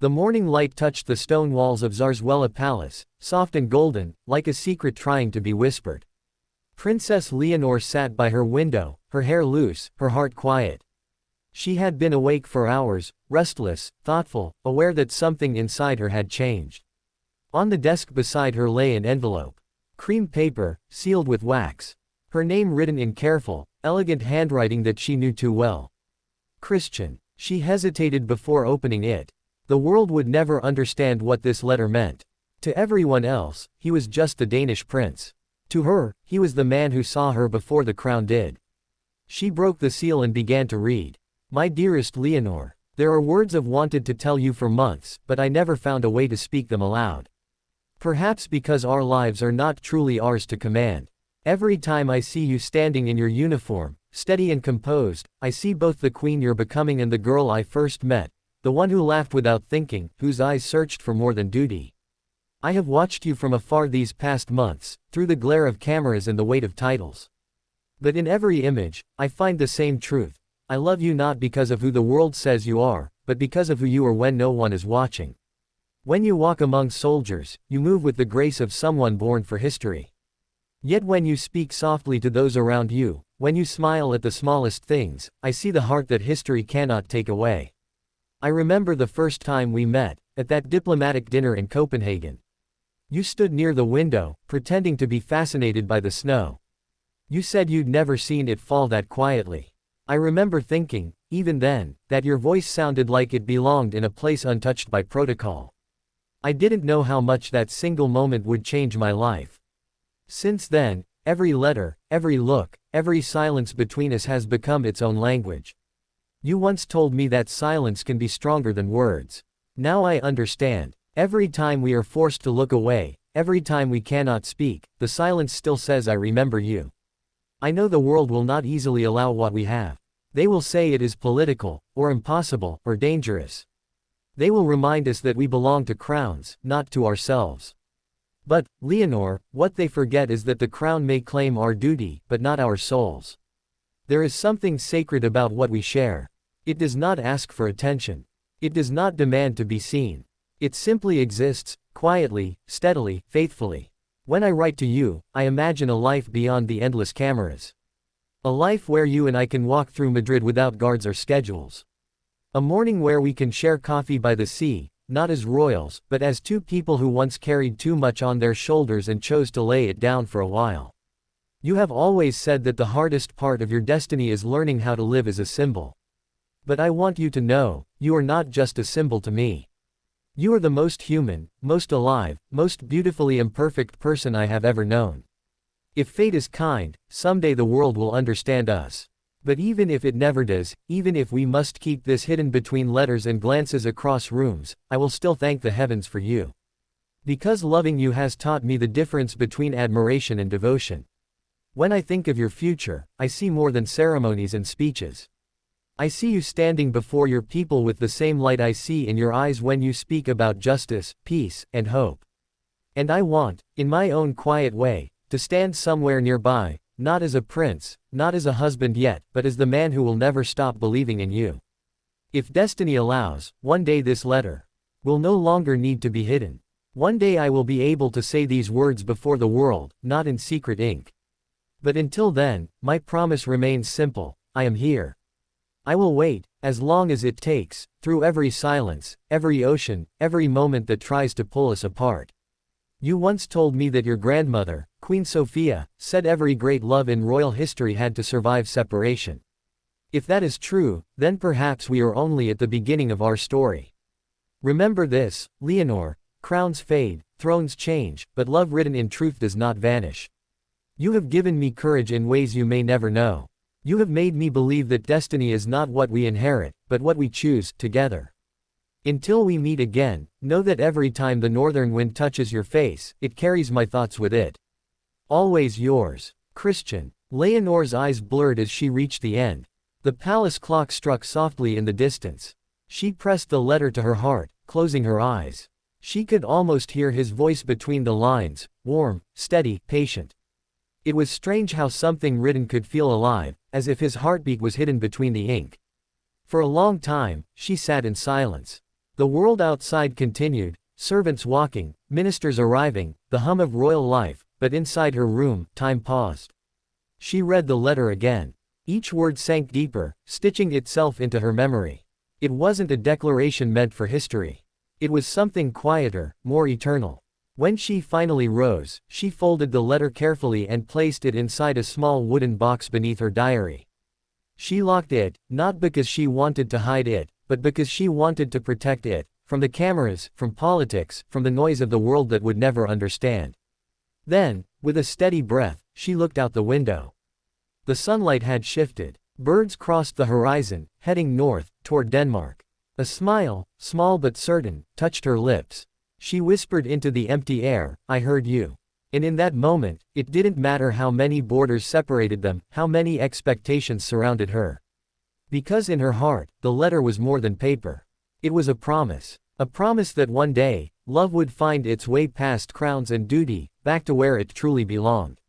The morning light touched the stone walls of Zarzwella Palace, soft and golden, like a secret trying to be whispered. Princess Leonor sat by her window, her hair loose, her heart quiet. She had been awake for hours, restless, thoughtful, aware that something inside her had changed. On the desk beside her lay an envelope. Cream paper, sealed with wax. Her name written in careful, elegant handwriting that she knew too well. Christian. She hesitated before opening it. The world would never understand what this letter meant. To everyone else, he was just the Danish prince. To her, he was the man who saw her before the crown did. She broke the seal and began to read. My dearest Leonor, there are words I've wanted to tell you for months, but I never found a way to speak them aloud. Perhaps because our lives are not truly ours to command. Every time I see you standing in your uniform, steady and composed, I see both the queen you're becoming and the girl I first met, the one who laughed without thinking, whose eyes searched for more than duty. I have watched you from afar these past months, through the glare of cameras and the weight of titles. But in every image, I find the same truth. I love you not because of who the world says you are, but because of who you are when no one is watching. When you walk among soldiers, you move with the grace of someone born for history. Yet when you speak softly to those around you, when you smile at the smallest things, I see the heart that history cannot take away. I remember the first time we met, at that diplomatic dinner in Copenhagen. You stood near the window, pretending to be fascinated by the snow. You said you'd never seen it fall that quietly. I remember thinking, even then, that your voice sounded like it belonged in a place untouched by protocol. I didn't know how much that single moment would change my life. Since then, every letter, every look, every silence between us has become its own language. You once told me that silence can be stronger than words. Now I understand. Every time we are forced to look away, every time we cannot speak, the silence still says I remember you. I know the world will not easily allow what we have. They will say it is political, or impossible, or dangerous. They will remind us that we belong to crowns, not to ourselves. But, Leonor, what they forget is that the crown may claim our duty, but not our souls. There is something sacred about what we share. It does not ask for attention. It does not demand to be seen. It simply exists, quietly, steadily, faithfully. When I write to you, I imagine a life beyond the endless cameras. A life where you and I can walk through Madrid without guards or schedules. A morning where we can share coffee by the sea, not as royals, but as two people who once carried too much on their shoulders and chose to lay it down for a while. You have always said that the hardest part of your destiny is learning how to live as a symbol. But I want you to know, you are not just a symbol to me. You are the most human, most alive, most beautifully imperfect person I have ever known. If fate is kind, someday the world will understand us. But even if it never does, even if we must keep this hidden between letters and glances across rooms, I will still thank the heavens for you. Because loving you has taught me the difference between admiration and devotion. When I think of your future, I see more than ceremonies and speeches. I see you standing before your people with the same light I see in your eyes when you speak about justice, peace, and hope. And I want, in my own quiet way, to stand somewhere nearby, not as a prince, not as a husband yet, but as the man who will never stop believing in you. If destiny allows, one day this letter will no longer need to be hidden. One day I will be able to say these words before the world, not in secret ink. But until then, my promise remains simple: I am here. I will wait, as long as it takes, through every silence, every ocean, every moment that tries to pull us apart. You once told me that your grandmother, Queen Sophia, said every great love in royal history had to survive separation. If that is true, then perhaps we are only at the beginning of our story. Remember this, Leonor: crowns fade, thrones change, but love written in truth does not vanish. You have given me courage in ways you may never know. You have made me believe that destiny is not what we inherit, but what we choose, together. Until we meet again, know that every time the northern wind touches your face, it carries my thoughts with it. Always yours, Christian. Leonor's eyes blurred as she reached the end. The palace clock struck softly in the distance. She pressed the letter to her heart, closing her eyes. She could almost hear his voice between the lines, warm, steady, patient. It was strange how something written could feel alive, as if his heartbeat was hidden between the ink. For a long time, she sat in silence. The world outside continued, servants walking, ministers arriving, the hum of royal life, but inside her room, time paused. She read the letter again. Each word sank deeper, stitching itself into her memory. It wasn't a declaration meant for history. It was something quieter, more eternal. When she finally rose, she folded the letter carefully and placed it inside a small wooden box beneath her diary. She locked it, not because she wanted to hide it, but because she wanted to protect it, from the cameras, from politics, from the noise of the world that would never understand. Then, with a steady breath, she looked out the window. The sunlight had shifted. Birds crossed the horizon, heading north, toward Denmark. A smile, small but certain, touched her lips. She whispered into the empty air, "I heard you." And in that moment, it didn't matter how many borders separated them, how many expectations surrounded her. Because in her heart, the letter was more than paper. It was a promise. A promise that one day, love would find its way past crowns and duty, back to where it truly belonged.